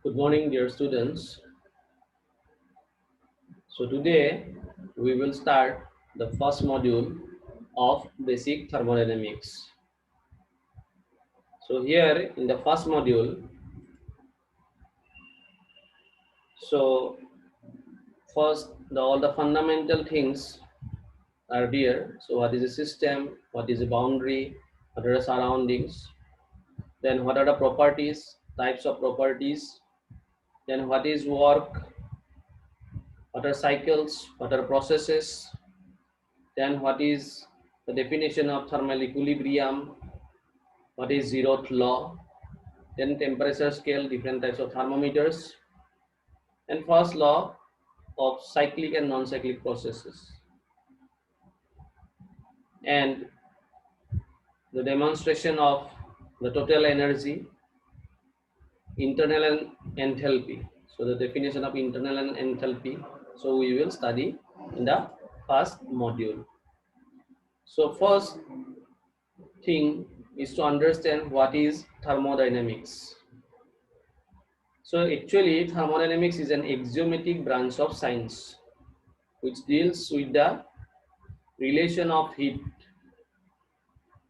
Good morning, dear students. So today we will start the first module of basic thermodynamics. So here in the first module, so first all the fundamental things are there. So what is a system? What is a boundary? What are the surroundings? Then what are the properties? Types of properties. Then what is work? What are cycles? What are processes? Then what is the definition of thermal equilibrium? What is zeroth law? Then temperature scale, different types of thermometers, and first law of cyclic and non-cyclic processes. And the demonstration of the total energy, internal and enthalpy. So the definition of internal and enthalpy. So we will study in the first module. So first thing is to understand what is thermodynamics. So actually thermodynamics is an axiomatic branch of science which deals with the relation of heat,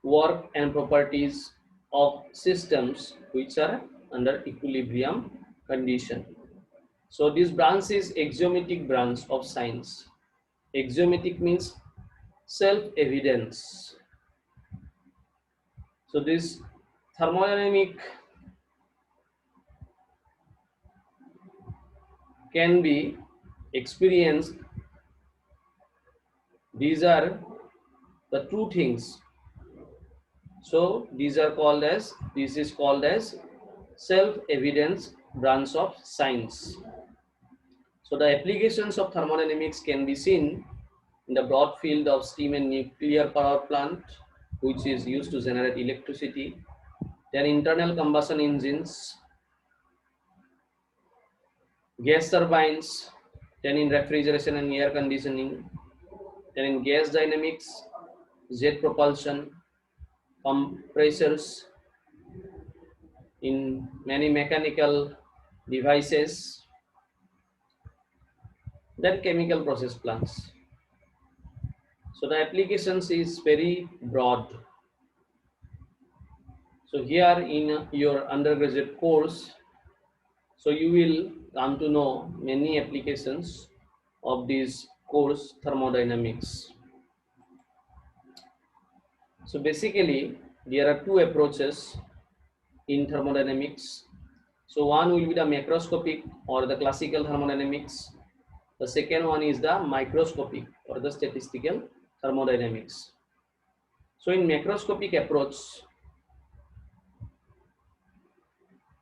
work and properties of systems which are under equilibrium condition. So this branch is axiomatic branch of science. Axiomatic means self-evidence. So this thermodynamic can be experienced. These are the two things. So this is called as self-evidence branch of science. So the applications of thermodynamics can be seen in the broad field of steam and nuclear power plant, which is used to generate electricity, then internal combustion engines, gas turbines, then in refrigeration and air conditioning, then in gas dynamics, jet propulsion, compressors, in many mechanical devices, then chemical process plants. So the applications is very broad. So here in your undergraduate course, so you will come to know many applications of this course thermodynamics. So basically there are two approaches in thermodynamics. So one will be the macroscopic or the classical thermodynamics. The second one is the microscopic or the statistical thermodynamics. So in macroscopic approach,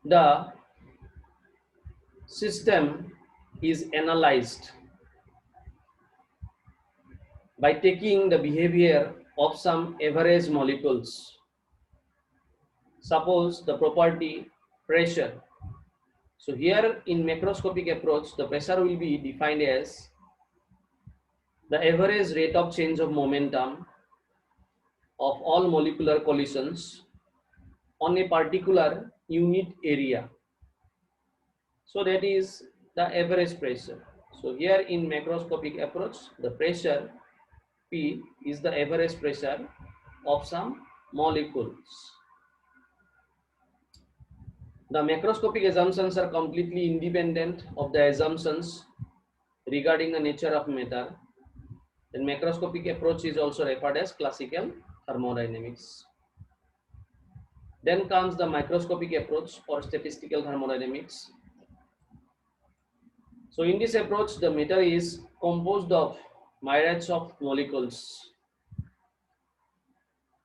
the system is analyzed by taking the behavior of some average molecules. Suppose the property pressure. So here in macroscopic approach, the pressure will be defined as the average rate of change of momentum of all molecular collisions on a particular unit area. So that is the average pressure. So here in macroscopic approach, the pressure P is the average pressure of some molecules. The macroscopic assumptions are completely independent of the assumptions regarding the nature of matter. The macroscopic approach is also referred as classical thermodynamics. Then comes the microscopic approach or statistical thermodynamics. So in this approach, the matter is composed of myriads of molecules.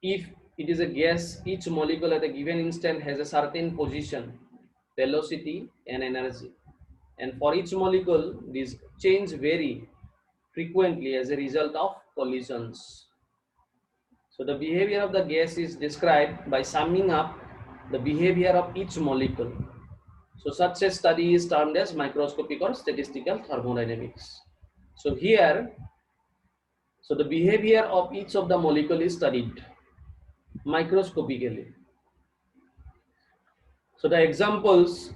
If it is a gas, each molecule at a given instant has a certain position, velocity and energy. And for each molecule, these change vary frequently as a result of collisions. So the behavior of the gas is described by summing up the behavior of each molecule. So such a study is termed as microscopic or statistical thermodynamics. So here, so the behavior of each of the molecule is studied microscopically. So the examples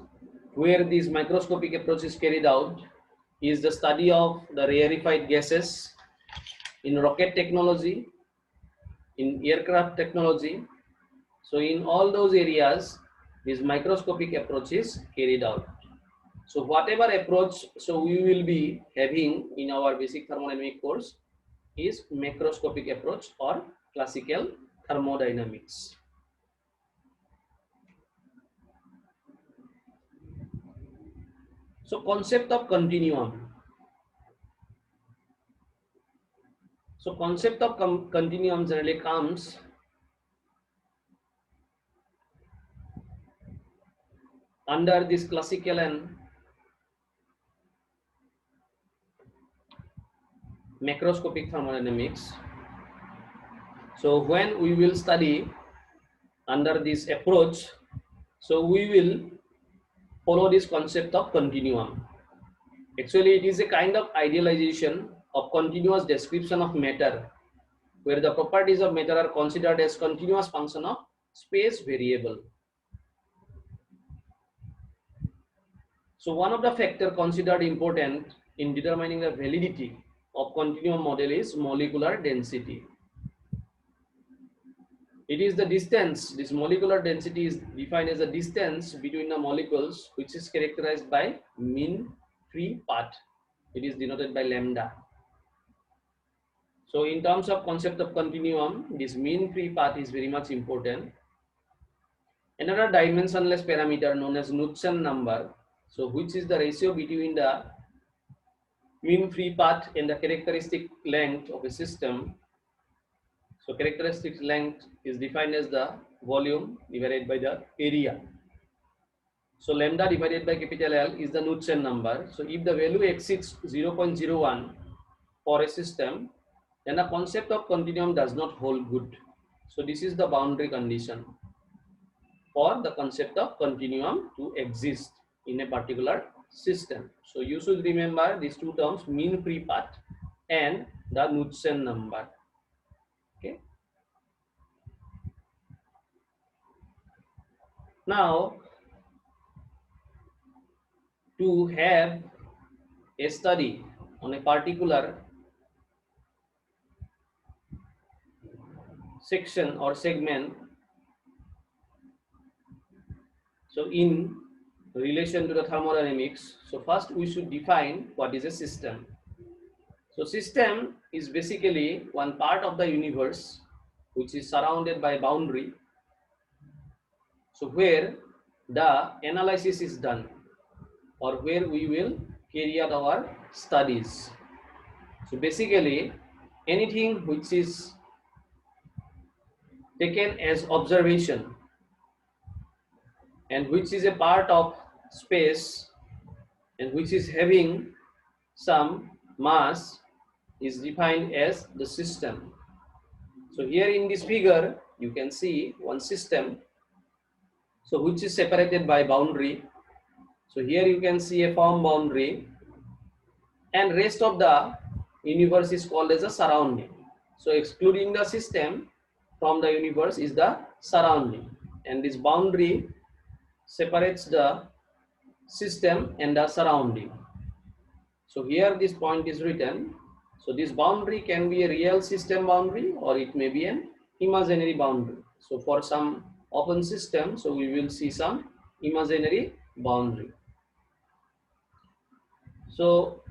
where this microscopic approach is carried out is the study of the rarefied gases in rocket technology, in aircraft technology. So in all those areas, this microscopic approach is carried out. So whatever approach so we will be having in our basic thermodynamic course is macroscopic approach or classical thermodynamics. So concept of continuum. So concept of continuum generally comes under this classical and macroscopic thermodynamics. So when we will study under this approach, so we will follow this concept of continuum. Actually, it is a kind of idealization of continuous description of matter, where the properties of matter are considered as continuous function of space variable. So one of the factors considered important in determining the validity of continuum model is molecular density. It is the distance, this molecular density is defined as the distance between the molecules, which is characterized by mean free path. It is denoted by lambda. So in terms of concept of continuum, this mean free path is very much important. Another dimensionless parameter known as Knudsen number, so which is the ratio between the mean free path and the characteristic length of a system. So characteristic length is defined as the volume divided by the area. So lambda divided by capital L is the Knudsen number. So if the value exceeds 0.01 for a system, then the concept of continuum does not hold good. So this is the boundary condition for the concept of continuum to exist in a particular system. So you should remember these two terms, mean free path and the Knudsen number. Okay. Now, to have a study on a particular section or segment, so in relation to the thermodynamics, so first we should define what is a system. So system is basically one part of the universe which is surrounded by boundary, so where the analysis is done or where we will carry out our studies. So basically anything which is taken as observation and which is a part of space and which is having some mass is defined as the system. So here in this figure you can see one system, so which is separated by boundary. So here you can see a firm boundary and rest of the universe is called as a surrounding. So excluding the system from the universe is the surrounding, and this boundary separates the system and the surrounding. So here this point is written. So this boundary can be a real system boundary or it may be an imaginary boundary. So for some open system, so we will see some imaginary boundary. So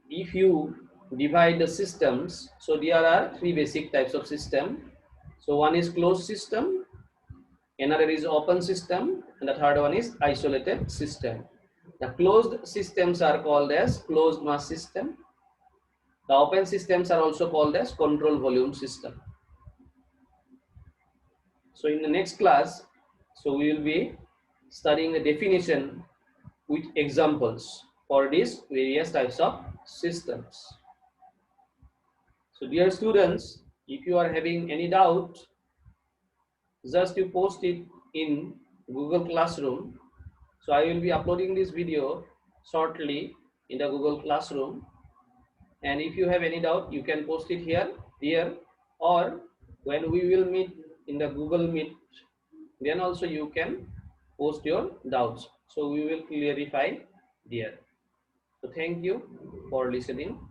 if you divide the systems, so there are three basic types of system. So one is closed system, another is open system, and the third one is isolated system. The closed systems are called as closed mass system. The open systems are also called as control volume system. So in the next class, so we will be studying the definition with examples for these various types of systems. So dear students, if you are having any doubt, just you post it in Google Classroom. So I will be uploading this video shortly in the Google Classroom. And if you have any doubt, you can post it here, or when we will meet in the Google Meet, then also you can post your doubts. So we will clarify there. So thank you for listening.